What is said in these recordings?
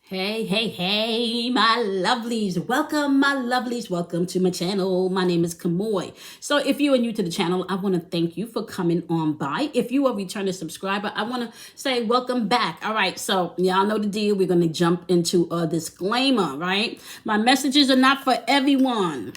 Hey, my lovelies. Welcome, my lovelies. Welcome to my channel. My name is Kamoy. So if you are new to the channel, I want to thank you for coming on by. If you are a returning subscriber, I want to say welcome back. All right, so y'all know the deal. We're going to jump into a disclaimer, right? My messages are not for everyone.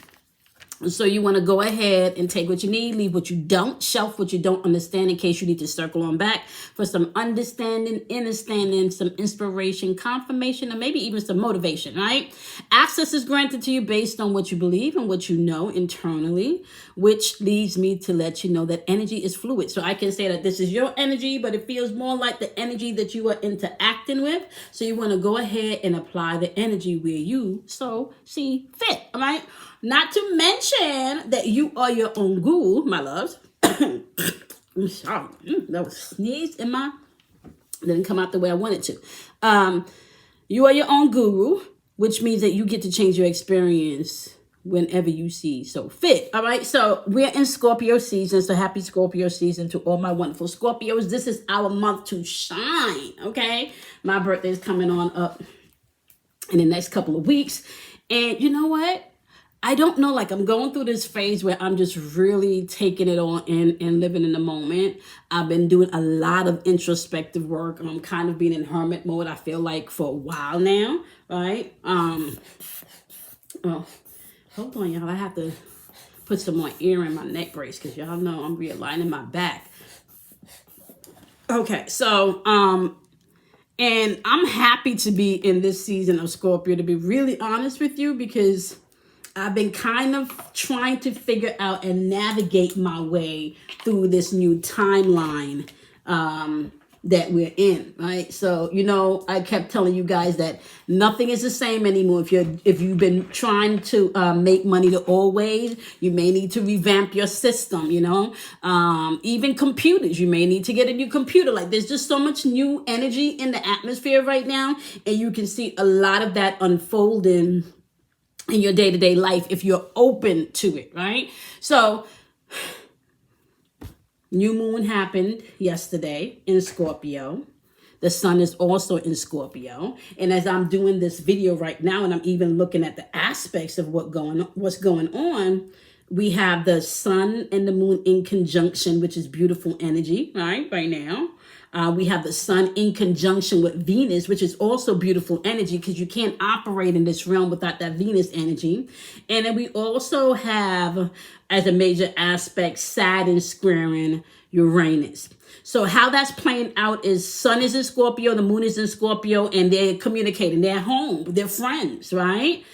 So you want to go ahead and take what you need, leave what you don't, shelf what you don't understand in case you need to circle on back for some understanding, understanding, some inspiration, confirmation, and maybe even some motivation, right? Access is granted to you based on what you believe and what you know internally, which leads me to let you know that energy is fluid. So I can say that this is your energy, but it feels more like the energy that you are interacting with. So you want to go ahead and apply the energy where you so see fit, all right? Not to mention that you are your own guru, my loves. I'm sorry. That was sneezed in my... Didn't come out the way I wanted to. You are your own guru, which means that you get to change your experience whenever you see so fit. All right. So we're in Scorpio season. So happy Scorpio season to all my wonderful Scorpios. This is our month to shine. Okay. My birthday is coming on up in the next couple of weeks. And you know what? I don't know, like I'm going through this phase where I'm just really taking it all in and living in the moment. I've been doing a lot of introspective work. I'm kind of being in hermit mode, I feel like, for a while now, right? Oh, hold on, y'all. I have to put some more air in my neck brace because y'all know I'm realigning my back. Okay, so, and I'm happy to be in this season of Scorpio, to be really honest with you, because I've been kind of trying to figure out and navigate my way through this new timeline that we're in, right? So, you know, I kept telling you guys that nothing is the same anymore. If you've been trying to make money to always, you may need to revamp your system, you know? Even computers, you may need to get a new computer. Like, there's just so much new energy in the atmosphere right now, and you can see a lot of that unfolding in your day-to-day life if you're open to it, right? So new moon happened yesterday in Scorpio. The sun is also in Scorpio. And as I'm doing this video right now, and I'm even looking at the aspects of what's going on, we have the sun and the moon in conjunction, which is beautiful energy, right now. We have the sun in conjunction with Venus, which is also beautiful energy because you can't operate in this realm without that Venus energy. And then we also have, as a major aspect, Saturn squaring Uranus. So how that's playing out is sun is in Scorpio, the moon is in Scorpio, and they're communicating. They're home, they're friends, right?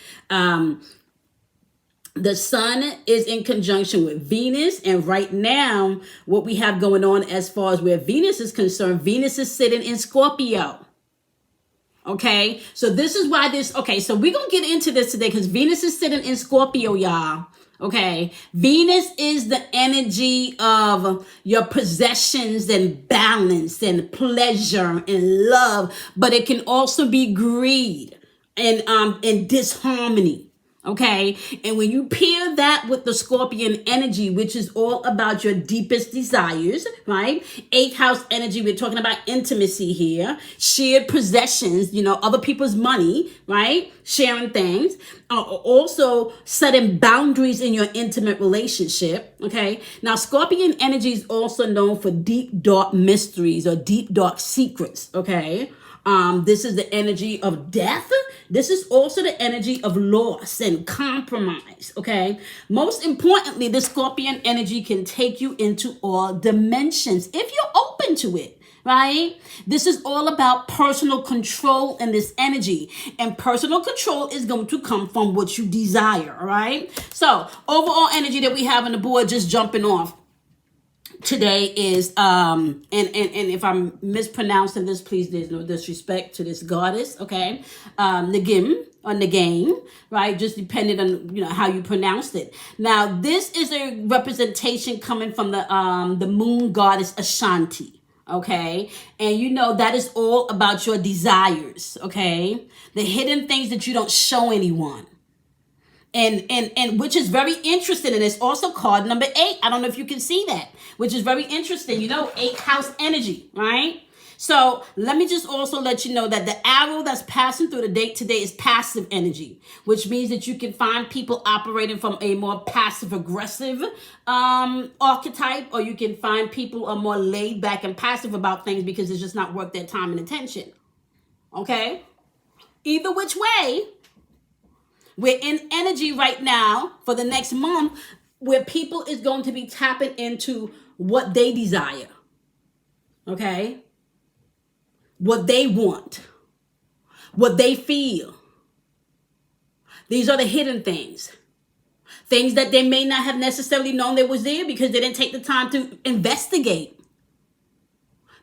The sun is in conjunction with Venus. And right now, what we have going on as far as where Venus is concerned, Venus is sitting in Scorpio. Okay, so this is why so we're going to get into this today because Venus is sitting in Scorpio, y'all. Okay, Venus is the energy of your possessions and balance and pleasure and love, but it can also be greed and disharmony. Okay. And when you pair that with the Scorpion energy, which is all about your deepest desires, right? Eighth house energy, we're talking about intimacy here, shared possessions, you know, other people's money, right? Sharing things, also setting boundaries in your intimate relationship. Okay. Now, Scorpion energy is also known for deep, dark mysteries or deep, dark secrets. Okay. This is the energy of death. This is also the energy of loss and compromise, okay? Most importantly, the Scorpion energy can take you into all dimensions if you're open to it, right? This is all about personal control in this energy. And personal control is going to come from what you desire, all right? So, overall energy that we have on the board, just jumping off today is and if I'm mispronouncing this, please, there's no disrespect to this goddess, okay? Nagim or Nagain, right? Just depending on, you know, how you pronounced it. Now, this is a representation coming from the moon goddess Ashanti. Okay. And you know, that is all about your desires. Okay. The hidden things that you don't show anyone. And which is very interesting. And it's also card number 8. I don't know if you can see that, which is very interesting. You know, 8th house energy, right? So let me just also let you know that the arrow that's passing through the date today is passive energy, which means that you can find people operating from a more passive aggressive archetype, or you can find people are more laid back and passive about things because it's just not worth their time and attention. Okay? Either which way, we're in energy right now for the next month where people is going to be tapping into what they desire. Okay? What they want, what they feel. These are the hidden things. Things that they may not have necessarily known they was there because they didn't take the time to investigate.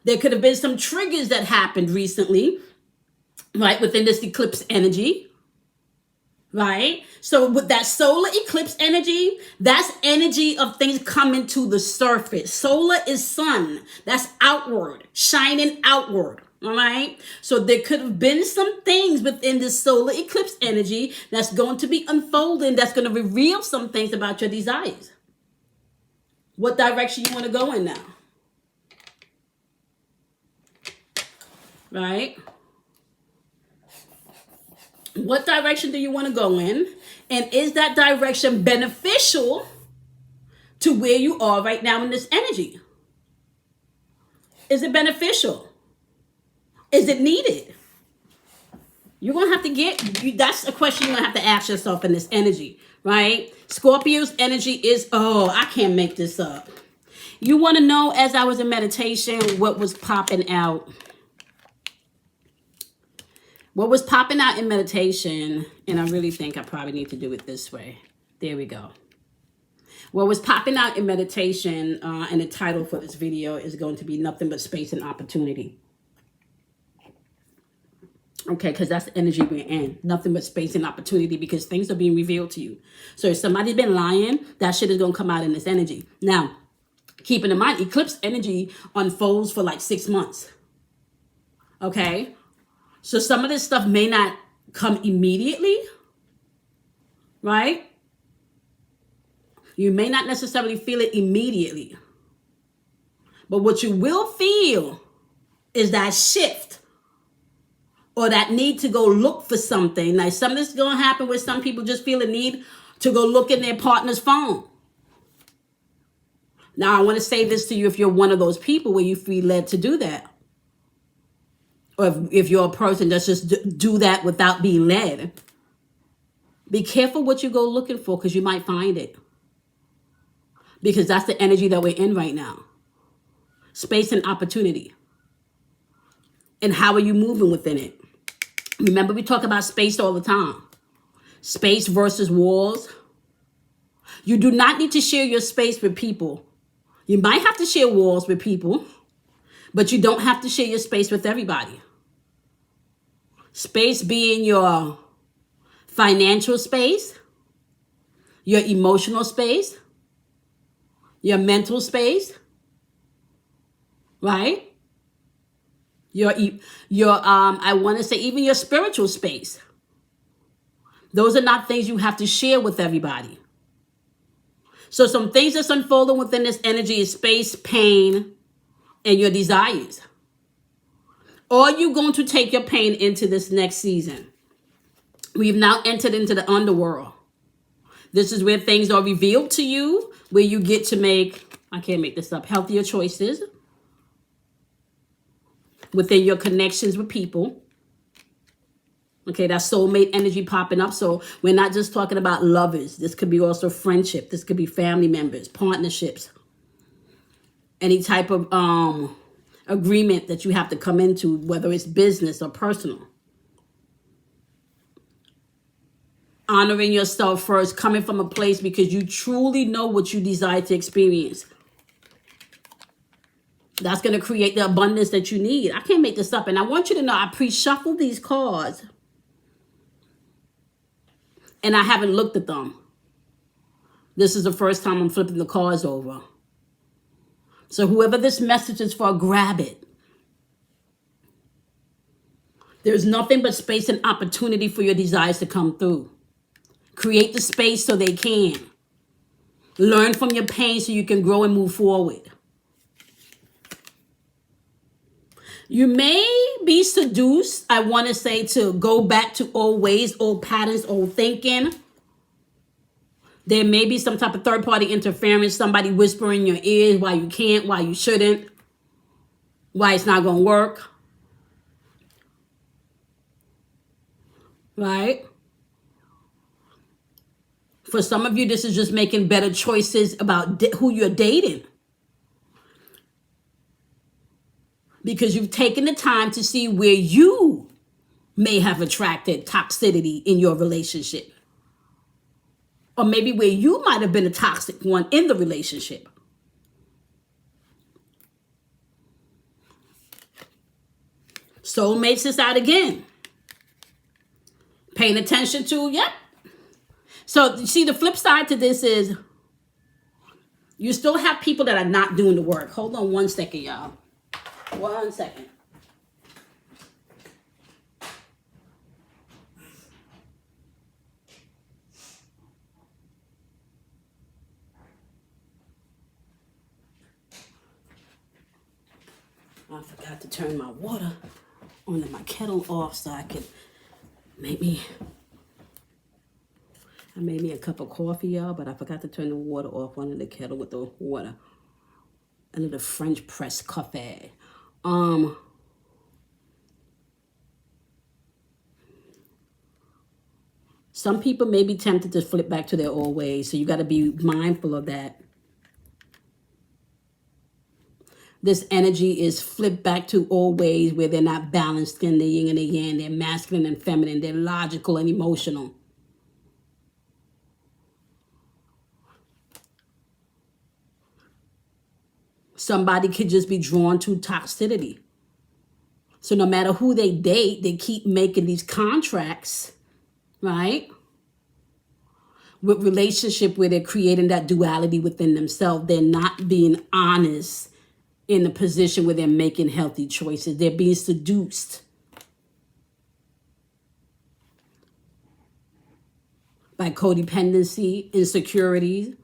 There could have been some triggers that happened recently, right, within this eclipse energy, right? So with that solar eclipse energy, that's energy of things coming to the surface. Solar is sun. That's outward, shining outward. All right. So there could have been some things within this solar eclipse energy that's going to be unfolding, that's going to reveal some things about your desires. What direction you want to go in now? Right? What direction do you want to go in? And is that direction beneficial to where you are right now in this energy? Is it beneficial? Is it needed? You're going to have to that's a question you're going to have to ask yourself in this energy, right? Scorpio's energy is, I can't make this up. You want to know, as I was in meditation, what was popping out? What was popping out in meditation, and I really think I probably need to do it this way. There we go. What was popping out in meditation, and the title for this video is going to be Nothing But Space and Opportunity. Okay, because that's the energy we're in. Nothing but space and opportunity, because things are being revealed to you. So if somebody's been lying, that shit is going to come out in this energy. Now, keeping in mind, eclipse energy unfolds for like 6 months. Okay? So some of this stuff may not come immediately, right? You may not necessarily feel it immediately. But what you will feel is that shift, or that need to go look for something. Like some of this is going to happen where some people just feel a need to go look in their partner's phone. Now, I want to say this to you if you're one of those people where you feel led to do that. Or if you're a person that's just do that without being led. Be careful what you go looking for, because you might find it. Because that's the energy that we're in right now. Space and opportunity. And how are you moving within it? Remember, we talk about space all the time. Space versus walls. You do not need to share your space with people. You might have to share walls with people, but you don't have to share your space with everybody. Space being your financial space, your emotional space, your mental space, right? Your I want to say even your spiritual space. Those are not things you have to share with everybody. So some things that's unfolding within this energy is space, pain, and your desires. Are you going to take your pain into this next season? We've now entered into the underworld. This is where things are revealed to you, where you get to make, I can't make this up, healthier choices within your connections with people. Okay, that soulmate energy popping up. So we're not just talking about lovers. This could be also friendship. This could be family members, partnerships. Any type of agreement that you have to come into, whether it's business or personal. Honoring yourself first, coming from a place because you truly know what you desire to experience. That's going to create the abundance that you need. I can't make this up. And I want you to know I pre-shuffled these cards. And I haven't looked at them. This is the first time I'm flipping the cards over. So whoever this message is for, grab it. There's nothing but space and opportunity for your desires to come through. Create the space so they can. Learn from your pain so you can grow and move forward. You may be seduced, I want to say, to go back to old ways, old patterns, old thinking. There may be some type of third-party interference, somebody whispering in your ears why you can't, why you shouldn't, why it's not going to work. Right? For some of you, this is just making better choices about who you're dating. Because you've taken the time to see where you may have attracted toxicity in your relationship. Or maybe where you might have been a toxic one in the relationship. Soulmates is out again. Paying attention to, yep. So, you see, the flip side to this is you still have people that are not doing the work. Hold on 1 second, y'all. 1 second. I forgot to turn my water on and my kettle off so I could I made me a cup of coffee, y'all, but I forgot to turn the water off on the kettle with the water. A little French press coffee. Some people may be tempted to flip back to their old ways, so you got to be mindful of that. This energy is flipped back to old ways where they're not balanced in the yin and the yang. They're masculine and feminine. They're logical and emotional. Somebody could just be drawn to toxicity. So no matter who they date, they keep making these contracts, right? With relationship where they're creating that duality within themselves. They're not being honest in a position where they're making healthy choices. They're being seduced by codependency, insecurities,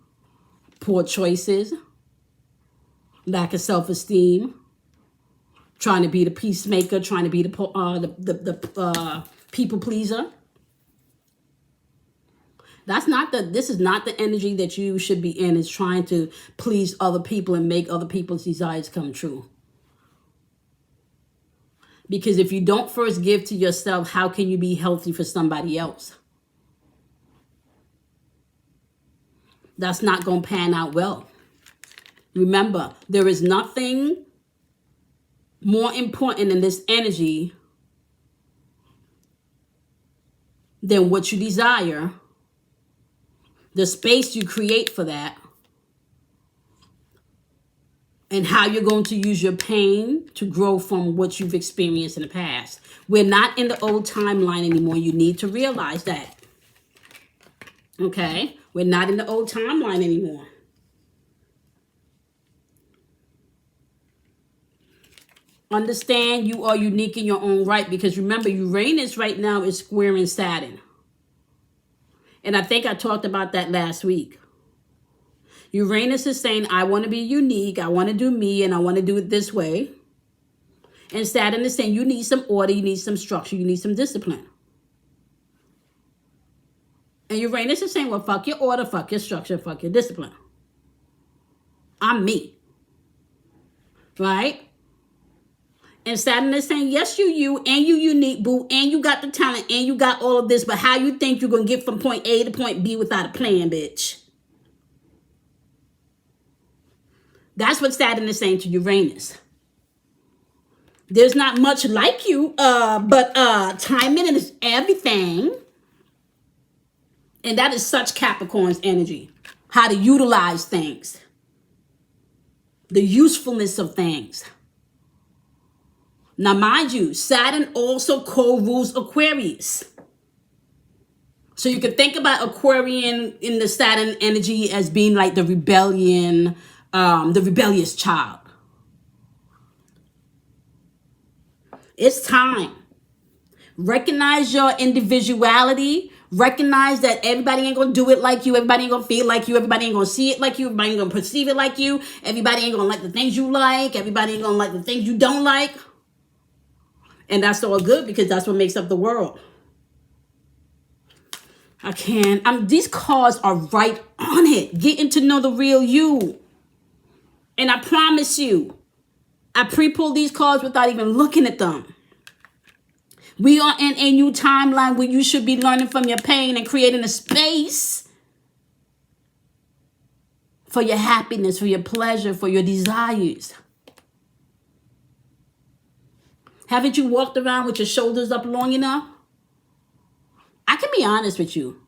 poor choices, lack of self-esteem, trying to be the peacemaker, trying to be the people pleaser. This is not the energy that you should be in, is trying to please other people and make other people's desires come true. Because if you don't first give to yourself, how can you be healthy for somebody else? That's not going to pan out well. Remember, there is nothing more important in this energy than what you desire, the space you create for that, and how you're going to use your pain to grow from what you've experienced in the past. We're not in the old timeline anymore. You need to realize that. Okay? We're not in the old timeline anymore. Understand you are unique in your own right, because remember, Uranus right now is squaring Saturn. And I think I talked about that last week. Uranus is saying, I want to be unique, I want to do me, and I want to do it this way. And Saturn is saying, you need some order, you need some structure, you need some discipline. And Uranus is saying, well, fuck your order, fuck your structure, fuck your discipline. I'm me. Right? And Saturn is saying, yes, you, and you unique, boo, and you got the talent, and you got all of this, but how you think you're going to get from point A to point B without a plan, bitch? That's what Saturn is saying to Uranus. There's not much like you, but timing is everything. And that is such Capricorn's energy. How to utilize things. The usefulness of things. Now, mind you, Saturn also co-rules Aquarius. So you can think about Aquarian in the Saturn energy as being like the rebellion, the rebellious child. It's time. Recognize your individuality. Recognize that everybody ain't going to do it like you. Everybody ain't going to feel like you. Everybody ain't going to see it like you. Everybody ain't going to perceive it like you. Everybody ain't going to like the things you like. Everybody ain't going to like the things you don't like. And that's all good because that's what makes up the world. I can't. These cards are right on it. Getting to know the real you. And I promise you, I pre-pulled these cards without even looking at them. We are in a new timeline where you should be learning from your pain and creating a space for your happiness, for your pleasure, for your desires. Haven't you walked around with your shoulders up long enough? I can be honest with you.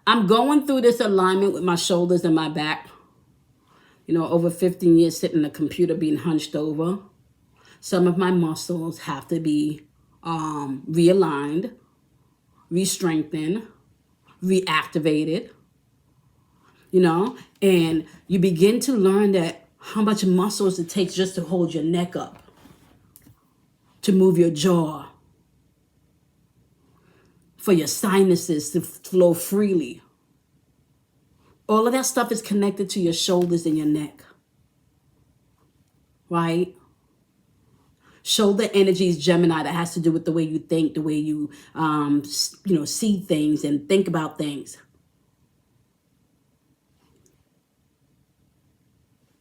I'm going through this alignment with my shoulders and my back. Over 15 years sitting in a computer being hunched over. Some of my muscles have to be realigned, re-strengthened, reactivated. And you begin to learn that how much muscles it takes just to hold your neck up, to move your jaw, for your sinuses to flow freely. All of that stuff is connected to your shoulders and your neck, right? Shoulder energy is Gemini. That has to do with the way you think, the way you, see things and think about things.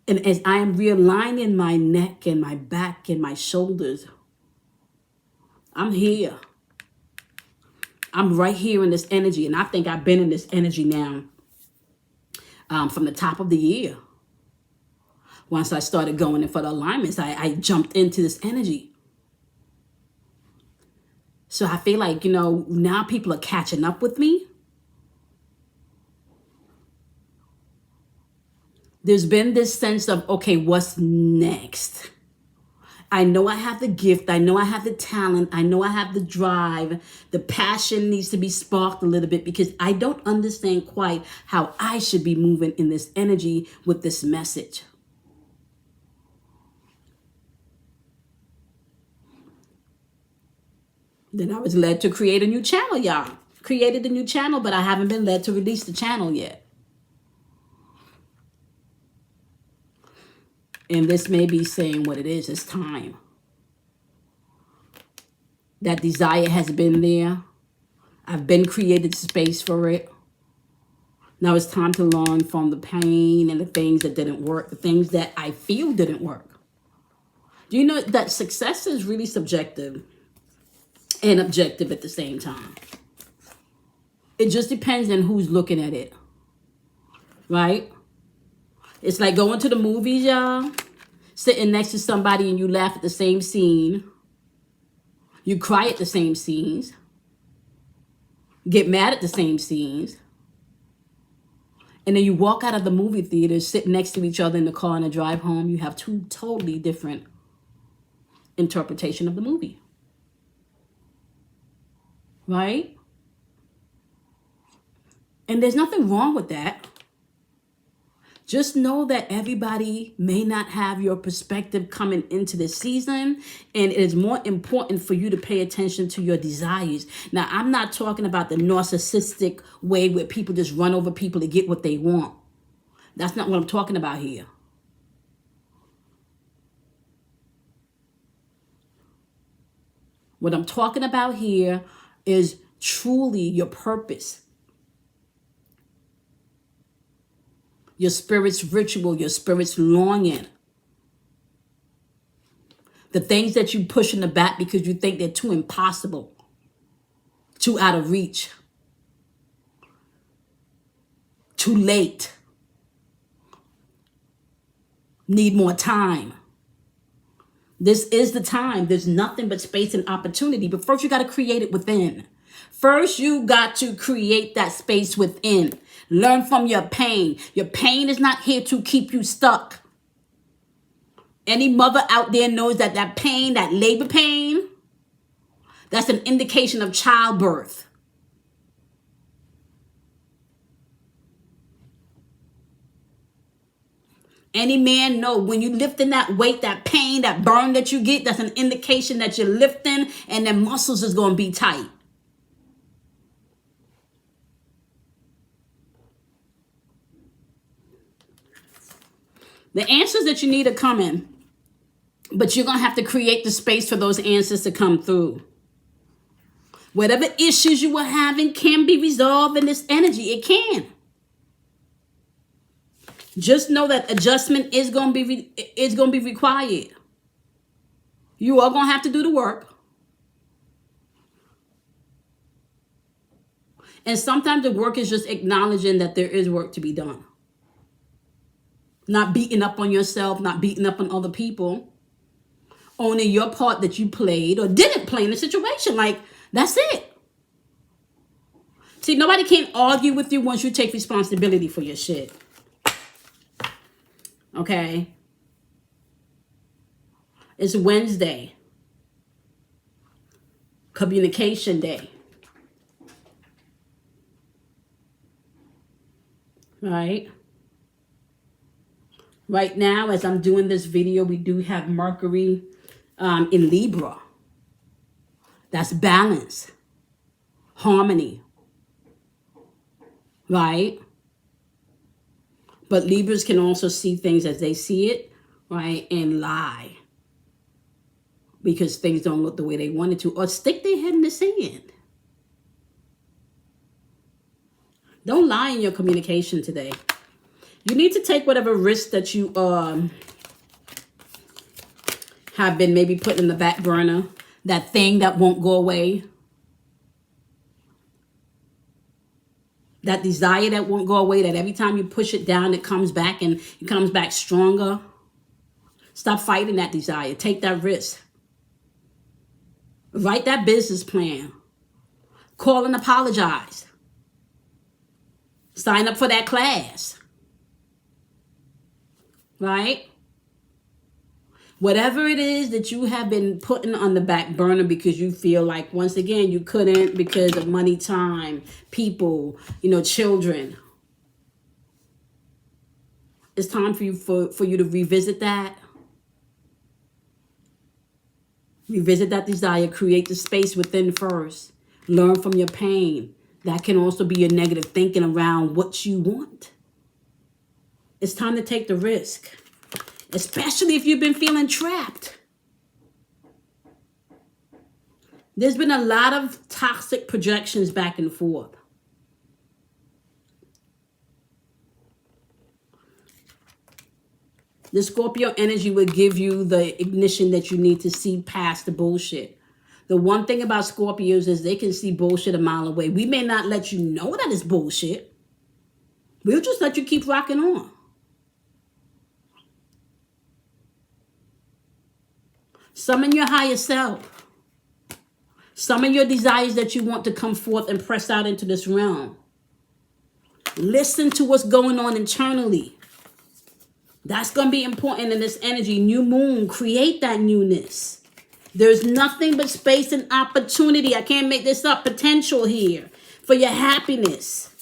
And as I am realigning my neck and my back and my shoulders, I'm here. I'm right here in this energy. And I think I've been in this energy now from the top of the year. Once I started going in for the alignments, I jumped into this energy. So I feel like, now people are catching up with me. There's been this sense of, okay, what's next? I know I have the gift. I know I have the talent. I know I have the drive. The passion needs to be sparked a little bit because I don't understand quite how I should be moving in this energy with this message. Then I was led to create a new channel, y'all. Created a new channel, but I haven't been led to release the channel yet. And this may be saying what it is. It's time. That desire has been there. I've been created space for it. Now it's time to learn from the pain and the things that didn't work, the things that I feel didn't work. Do you know that success is really subjective and objective at the same time? It just depends on who's looking at it, right? It's like going to the movies, y'all, sitting next to somebody and you laugh at the same scene. You cry at the same scenes. Get mad at the same scenes. And then you walk out of the movie theater, sit next to each other in the car on the drive home. You have two totally different interpretation of the movie. Right? And there's nothing wrong with that. Just know that everybody may not have your perspective coming into this season, and it is more important for you to pay attention to your desires. Now, I'm not talking about the narcissistic way where people just run over people to get what they want. That's not what I'm talking about here. What I'm talking about here is truly your purpose. Your spirit's ritual, your spirit's longing. The things that you push in the back because you think they're too impossible, too out of reach, too late, need more time. This is the time. There's nothing but space and opportunity. But first, you got to create it within. First, you got to create that space within. Learn from your pain. Your pain is not here to keep you stuck. Any mother out there knows that that pain, that labor pain, that's an indication of childbirth. Any man know when you lifting that weight, that pain, that burn that you get, that's an indication that you're lifting and the muscles is going to be tight. The answers that you need are coming. But you're going to have to create the space for those answers to come through. Whatever issues you were having can be resolved in this energy. It can. Just know that adjustment is going to be required. You are going to have to do the work. And sometimes the work is just acknowledging that there is work to be done. Not beating up on yourself, not beating up on other people. Owning your part that you played or didn't play in the situation. Like, that's it. See, nobody can argue with you once you take responsibility for your shit. Okay? It's Wednesday. Communication day. Right? Right now, as I'm doing this video, we do have Mercury in Libra. That's balance. Harmony. Right? But Libras can also see things as they see it, right? And lie. Because things don't look the way they wanted to. Or stick their head in the sand. Don't lie in your communication today. You need to take whatever risk that you have been maybe put in the back burner. That thing that won't go away. That desire that won't go away. That every time you push it down, it comes back and it comes back stronger. Stop fighting that desire. Take that risk. Write that business plan. Call and apologize. Sign up for that class. Right? Whatever it is that you have been putting on the back burner because you feel like, once again, you couldn't because of money, time, people, children. It's time for you to revisit that. Revisit that desire. Create the space within first. Learn from your pain. That can also be your negative thinking around what you want. It's time to take the risk. Especially if you've been feeling trapped. There's been a lot of toxic projections back and forth. The Scorpio energy will give you the ignition that you need to see past the bullshit. The one thing about Scorpios is they can see bullshit a mile away. We may not let you know that it's bullshit. We'll just let you keep rocking on. Summon your higher self. Summon your desires that you want to come forth and press out into this realm. Listen to what's going on internally. That's going to be important in this energy. New moon, create that newness. There's nothing but space and opportunity. I can't make this up. Potential here for your happiness.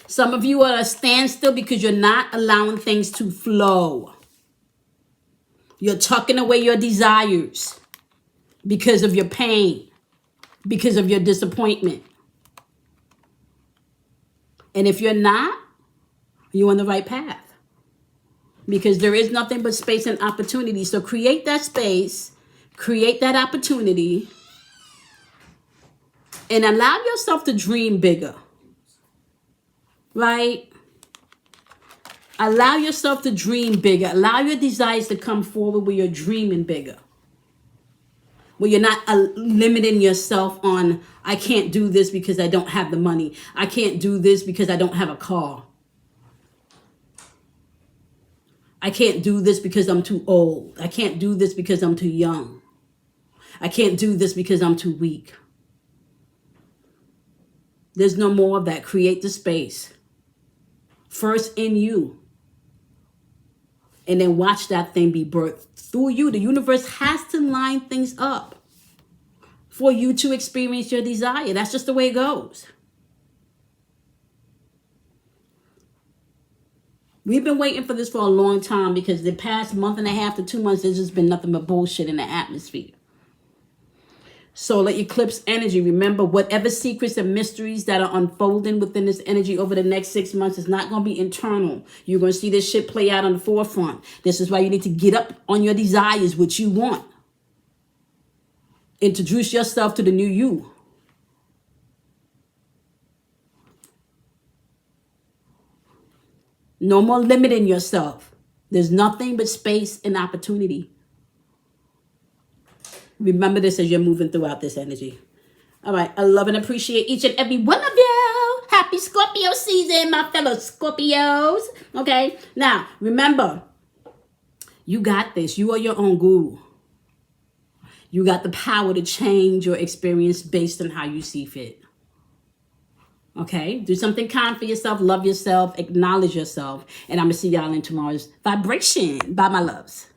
Some of you are at a standstill because you're not allowing things to flow. You're tucking away your desires because of your pain, because of your disappointment. And if you're not, you're on the right path. Because there is nothing but space and opportunity. So create that space, create that opportunity, and allow yourself to dream bigger. Right? Allow yourself to dream bigger. Allow your desires to come forward where you're dreaming bigger. Where you're not limiting yourself on, I can't do this because I don't have the money. I can't do this because I don't have a car. I can't do this because I'm too old. I can't do this because I'm too young. I can't do this because I'm too weak. There's no more of that. Create the space. First in you. And then watch that thing be birthed through you. The universe has to line things up for you to experience your desire. That's just the way it goes. We've been waiting for this for a long time because the past month and a half to 2 months, there's just been nothing but bullshit in the atmosphere. Solar eclipse energy. Remember, whatever secrets and mysteries that are unfolding within this energy over the next 6 months is not going to be internal. You're going to see this shit play out on the forefront. This is why you need to get up on your desires, what you want. Introduce yourself to the new you. No more limiting yourself. There's nothing but space and opportunity. Remember this as you're moving throughout this energy. All right. I love and appreciate each and every one of you. Happy Scorpio season, my fellow Scorpios. Okay. Now, remember, you got this. You are your own guru. You got the power to change your experience based on how you see fit. Okay? Do something kind for yourself. Love yourself. Acknowledge yourself. And I'm going to see y'all in tomorrow's vibration. Bye, my loves.